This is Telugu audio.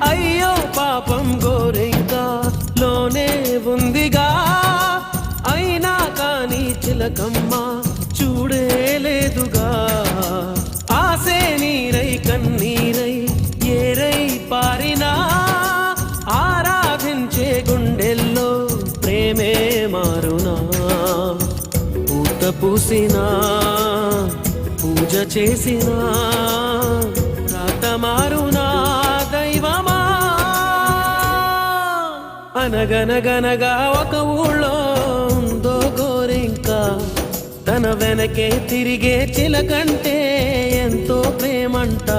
అయ్యో పాపం గోరింక లోనే ఉందిగా, అయినా కానీ చిలకమ్మ చూడేలేదుగా. ఆసే నీరై కన్నీరై ఏరై పారినా, ఆరాధించే గుండెల్లో ప్రేమే మారునా. పూత పూసినా పూజ చేసినా రాత మారునా దైవమా. అనగనగనగా ఒక ఊళ్ళో ఉందో గోరింక, తన వెనకే తిరిగే చిలకంటే ఎంతో ప్రేమంట.